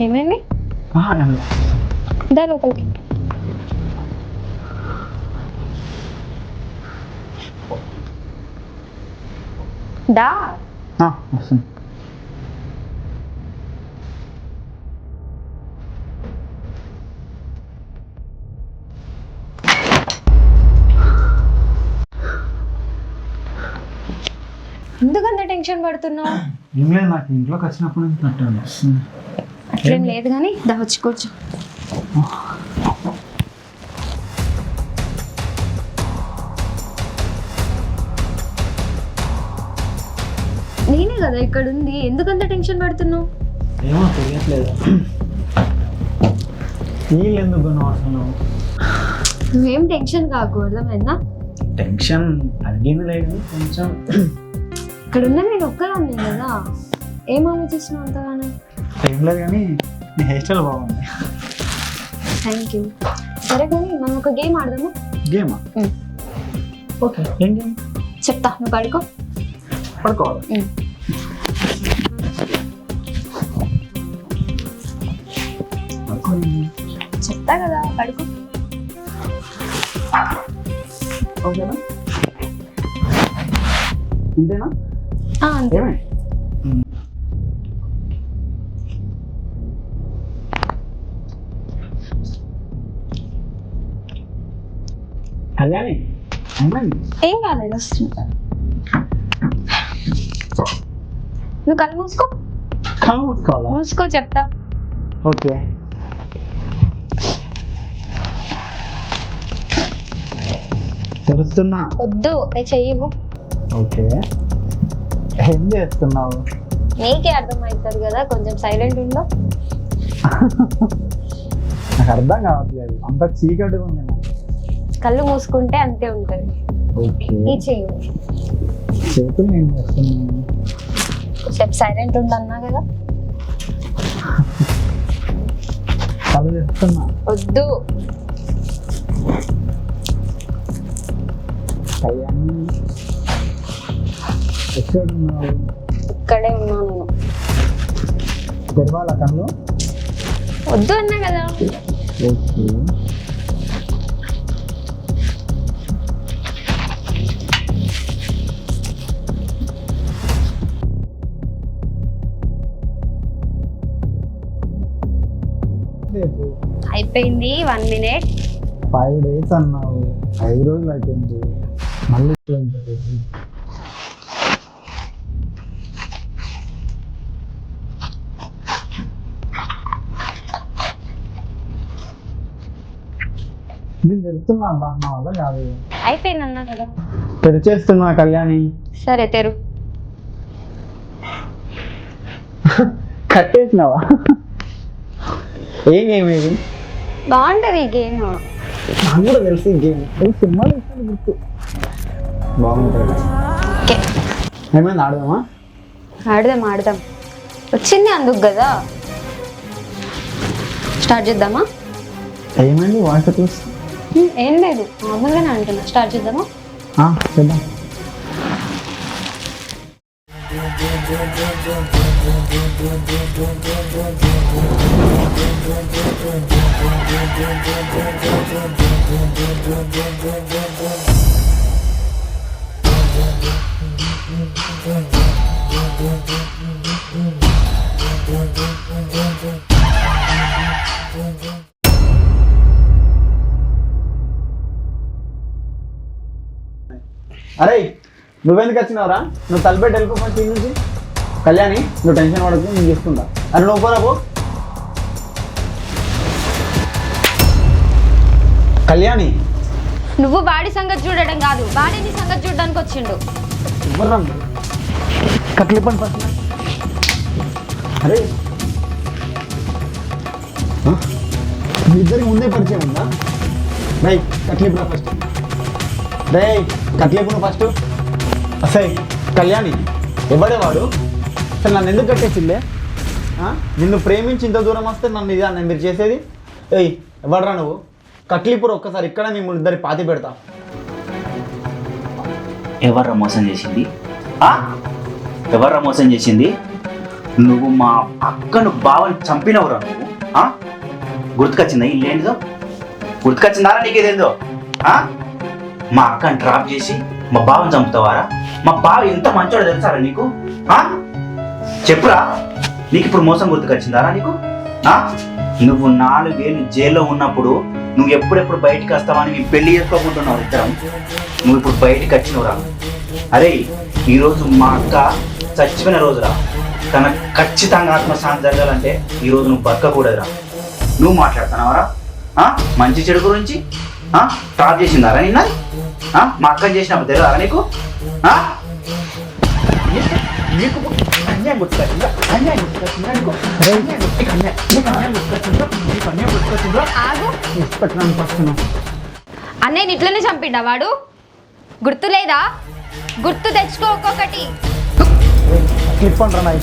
ఏమైంది? దా లోపలికి. దా. వస్తుంది. ఎందుకంత టెన్షన్ పడుతున్నావు? ఏం లేదు, నాకు ఇంట్లోకి వచ్చినప్పుడు తట్టాను. అట్లేం లేదు కానీ దా వచ్చి కూర్చో. నేనే కదా ఇక్కడ ఉంది, ఎందుకంత టెన్షన్ పడుతున్నావు? ఏమో తెలియట్లేదు. నీళ్ళు ఎందుకు కొన్నావు అసలు? నువ్వేం టెన్షన్ కాకు, అర్థమైందా? టెన్షన్ తగ్గింది లేదు కొంచెం. ఇక్కడ ఉన్న నేను ఒక్కదాన్ని కదా, ఏం ఆలోచిస్తున్నావు అంతగానో? ఏం లేదు కానీ నీ హెయిర్ స్టైల్ బాగుంది. Thank you. సరే కానీ మనం ఒక గేమ్ ఆడదాము. గేమా? ఓకే. ఏం గేమ్? చెప్తా, నువ్వు పడుకో. పడుకోవాలి. చెప్తా కదా, పడుకో. ఓకేనా? ఇంతేనా? అంతే. ఏమే? కళ్యాణి ఏమైంది? ఏం కాలేదు, వస్తున్నా. నువ్వు కళ్ళు మూసుకో. కావాలి. మూసుకో, చెప్తా. ఓకే. తెలుస్తున్నా. వద్దు, చెయ్యవు. ఓకే. ఏం చేస్తున్నావు? నీకే అర్థమవుతుంది కదా, కొంచెం సైలెంట్ ఉండు. నాకు అర్థం కావట్లేదు, అంత చీకటిగా ఉంది నాకు. కళ్ళు మూసుకుంటే అంతే ఉంటుంది. ఓకే. ఈ చెయ్యి చేతులు ఏం చేస్తున్నాను? కొంచెం సైలెంట్ ఉండన్నా కదా. కళ్ళు చేస్తున్నా. వద్దు. కళ్యాణి ఎక్కడున్నావు? ఇక్కడే ఉన్నా నేను. తెరవాల కళ్ళు? వద్దు అన్నా కదా. ఓకే. అయిపోయింది 1 minute. 5 days అన్నావు, 5 రోజులు అయిపోయింది, మళ్ళీ నేను తెలుస్తున్నా నా వల్ల కాదు. అయిపోయింది అన్నా కదా. తెరిచేస్తున్నా కళ్యాణి. సరే తెరు. కట్టేసినావా? ఏం గేమ్ ఇది? బాగుంటది ఈ గేమ్. నాకు కూడా తెలిసి గేమ్ సినిమాలు ఇస్తాను గుర్తు. బాగుంటుంది. ఓకే, ఏమైంది, ఆడదామా? ఆడదాం. వచ్చింది అందుకు కదా. స్టార్ట్ చేద్దామా? ఏమైంది వాయిస్ ఎట్లా? ఏం లేదు, నార్మల్గానే అంటున్నా. స్టార్ట్ చేద్దామా? చేద్దాం. అరే నువ్వెందుకు వచ్చినావురా? నువ్వు తలపెట్టి వెళ్ళిపోయి టీం నుంచి. కళ్యాణి నువ్వు టెన్షన్ పడకు, నేను చూసుకుంటా. అరే నువ్వు పోరాబో. కళ్యాణి నువ్వు వాడి సంగతి చూడడం కాదు, వాడి నీ సంగతి చూడడానికి వచ్చిండు. కట్లిపని పట్ల. అరే మీ ఇద్దరికి ముందే పరిచయం ఉందా? రేయ్ కట్లిపురా ఫస్ట్. రేయ్ కట్లిపును ఫస్ట్. అసలు కళ్యాణి ఎవడే వాడు? అసలు నన్ను ఎందుకు కట్టేసిందే? నిన్ను ప్రేమించి ఇంత దూరం వస్తే నన్ను ఇదా మీరు చేసేది? ఏయ్ ఎవడరా నువ్వు? కట్లిపుర ఒక్కసారి ఇక్కడ మిమ్మల్ని ఇద్దరి పాతి పెడతా. ఎవర్రా మోసం చేసింది? ఎవర్రా మోసం చేసింది? నువ్వు మా అక్కను బావని చంపినవురా నువ్వు. గుర్తుకొచ్చిందా ఇల్లు ఏంటిదో? గుర్తుకొచ్చిందారా నీకేదేందో? మా అక్కని డ్రాప్ చేసి మా బావని చంపుతావారా? మా బావ ఎంత మంచోడో తెలుసారా నీకు? చెప్పురా, నీకు ఇప్పుడు మోసం గుర్తుకొచ్చిందారా నీకు? నువ్వు 4 ఏళ్ళు జైల్లో ఉన్నప్పుడు నువ్వు ఎప్పుడెప్పుడు బయటికి వస్తావని మేము పెళ్లి చేసుకోకుంటున్నావు ఇద్దరం. నువ్వు ఇప్పుడు బయటికి వచ్చినవురా. అరే ఈరోజు మా అక్క చచ్చిపోయిన రోజురా. తనకు ఖచ్చితంగా ఆత్మశాంతి జరగాలంటే ఈరోజు నువ్వు బతకకూడదురా. నువ్వు మాట్లాడుతున్నావరా మంచి చెడు గురించి? టాప్ చేసిందారా నిన్న? మా అక్కని చేసినప్పుడు తెలియదా నీకు? నీకు అన్యాయం గుర్తుకొచ్చిందా? అన్యాయం గుర్తుకొచ్చిందా నీకు? అన్నయ్య ఇట్లనే చంపిండా వాడు? గుర్తు లేదా? గుర్తు తెచ్చుకో ఒక్కొక్కటి. క్లిప్ అంటారా నాయ్?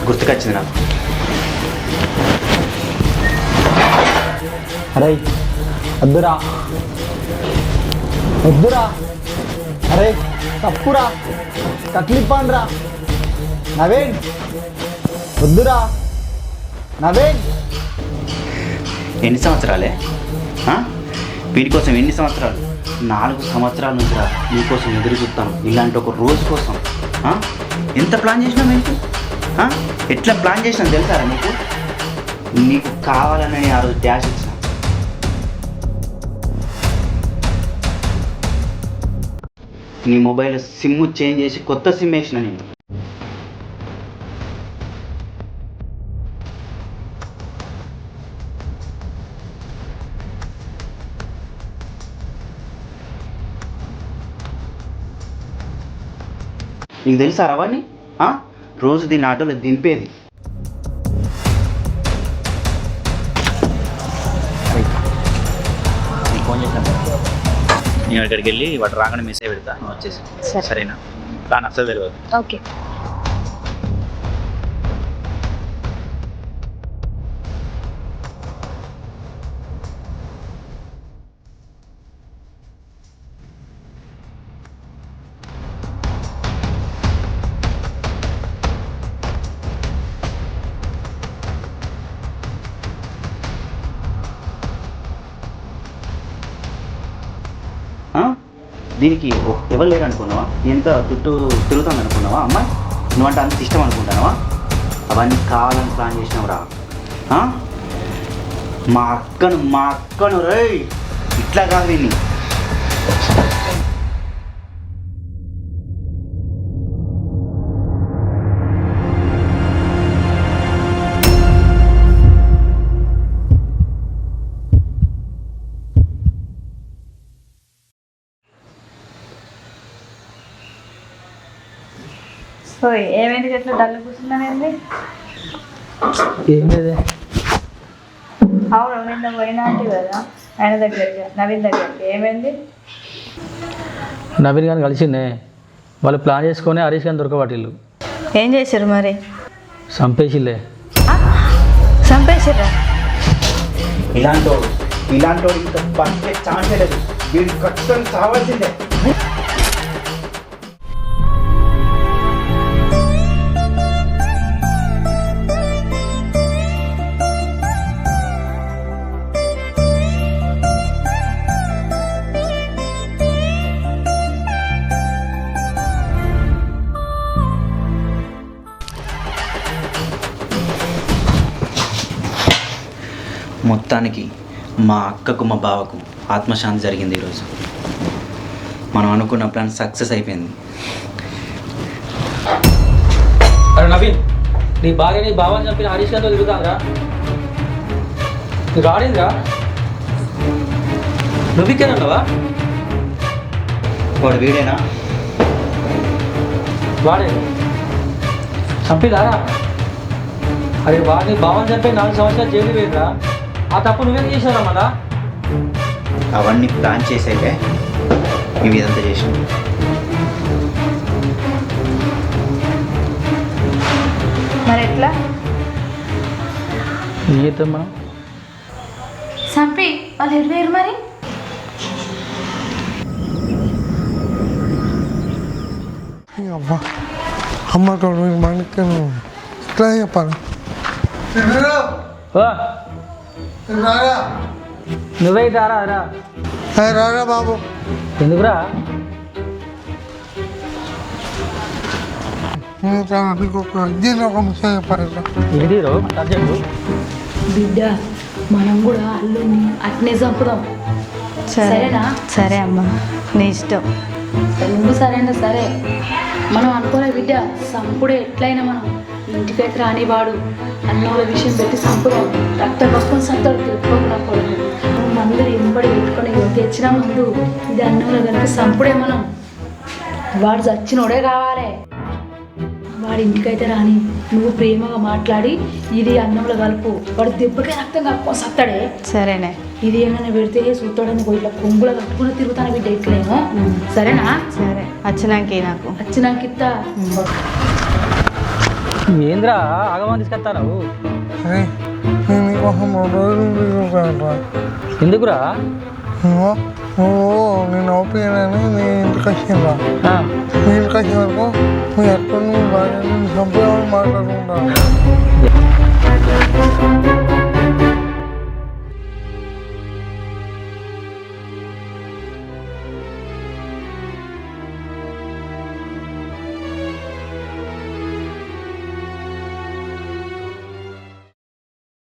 గుర్తుకొచ్చింది నాకు. అరే వద్దురా వద్దురా. అరే తప్పురా. కట్లిప్పండ్రా నవీన్. వద్దురా నవీన్. ఎన్ని సంవత్సరాలే వీడి కోసం? ఎన్ని సంవత్సరాలు? 4 సంవత్సరాల నుంచి రా నీకోసం ఎదురు చూస్తాను, ఇలాంటి ఒక రోజు కోసం. ఎంత ప్లాన్ చేసినావు ఏంటి? ఎట్లా ప్లాన్ చేసినా తెలుసారా నీకు? నీకు కావాలని ఆ రోజు డ్యాష్ ఇచ్చిన. నీ మొబైల్ సిమ్ చేంజ్ చేసి కొత్త సిమ్ వేసిన నేను. నీకు తెలుసా అవన్నీ? రోజు దీన్ని ఆటోలో దింపేది. నీకు ఫోన్ చేశాను, నేను అక్కడికి వెళ్ళి వాడు రాగానే మెసేజ్ పెడతా, నువ్వు వచ్చేసి. సరేనా? ప్లాన్ అసలు తెలియదు. ఓకే. దీనికి ఎవరు లేరు అనుకున్నావా? ఎంత చుట్టూ తిరుగుతుంది అనుకున్నావా? అమ్మాయి నువ్వంటే అంత ఇష్టం అనుకుంటున్నావా? అవన్నీ కావాలని ప్లాన్ చేసినావురా. మా అక్కను రేయ్ ఇట్లా కాదు దీన్ని. ఏమైంది ఎట్లా డల్లు కూర్చున్నానండి? ఏం లేదే. అవును నిన్న పోయినా అంటే కదా ఆయన దగ్గరికి, నవీన్ దగ్గరికి. ఏమైంది? నవీన్ గారిని కలిసిందే. వాళ్ళు ప్లాన్ చేసుకొని హరీష్ గారిని దొరకబట్టిల్లు. ఏం చేశారు మరి? చంపేసిల్లే. చంపేసిర్రా? ఇలాంటి ఇంకా బతికే ఛాన్స్ లేదు. వీడు ఖచ్చితంగా చావాల్సిందే. మొత్తానికి మా అక్కకు మా బావకు ఆత్మశాంతి జరిగింది ఈరోజు. మనం అనుకున్న ప్లాన్ సక్సెస్ అయిపోయింది. అరే నవీన్, నీ భార్య నీ బావని చంపిన హరీష్ గారితో తిరుగుతాందిరా. నీకు ఆడిందిరా? నువ్వు ఇక్కడన్నావా? వాడు వీడేనా? వాడే చంపిదారా? అరే వాడిని బావని చంపి 4 సంవత్సరాలు జైలు వేయరా. ఆ తప్పు నువ్వేం చేశారా? మళ్ళా అవన్నీ ప్లాన్ చేసాకే మేము ఇదంతా చేసినాం. మరి ఎట్లా? ఏం చేద్దాం మనం? చంపి వాళ్ళు ఎడిపోయారు మరి. అమ్మా అమ్మతో మనకి ఎట్లా చెప్పాలి? ఓ నువ్వే రారా రా. రారా బాబు. ఎందుకురా? నీకు ఒక విషయం చెప్పాలి. ఏంటి రో చెప్పు. బిడ్డ మనం కూడా అల్లుని అట్నే చంపుదాం. సరేనా? సరే అమ్మా, నీ ఇష్టం. నువ్వు సరేనా? సరే. మనం అనుకోలే బిడ్డ, సంపుడే ఎట్లయినా మనం ఇంటికైతే రానివాడు అన్నోళ్ళ విషయం పెట్టి సంపుదాం. రక్తం వస్తుని సంతాడు తెలుసుకోకుండా మందులు ఎంబడి పెట్టుకొని తెచ్చిన ముందు ఇది అన్నోళ్ళ కనుక సంపుడే మనం. వాడు చచ్చినోడే కావాలి. వాడి ఇంటికైతే రాని, నువ్వు ప్రేమగా మాట్లాడి ఇది అన్నంలో కలుపు. వాడు దెబ్బకే రక్తం కలుపుకొని సత్తాడే. సరేనే. ఇది ఏమైనా పెడితే చూస్తాడని ఇట్లా కొంగులో కట్టుకుని తిరుగుతాను బిడ్డ ఇట్లేమో. సరేనా? సరే, వచ్చినాక నాకు వచ్చినాక ఇస్తా. ఏంద్రా ఆగమని తీసుకొస్తాను? అరే నేను నీకోసం 2 రోజులు ఎందుకురా? నువ్వు నేను ఓపికని నీ ఇంటికి వచ్చిందా? నీ ఇంటికి వచ్చిన వరకు మీ అక్కడ నువ్వు బాగా సంపూర్ణ మాట్లాడుకుంటాను.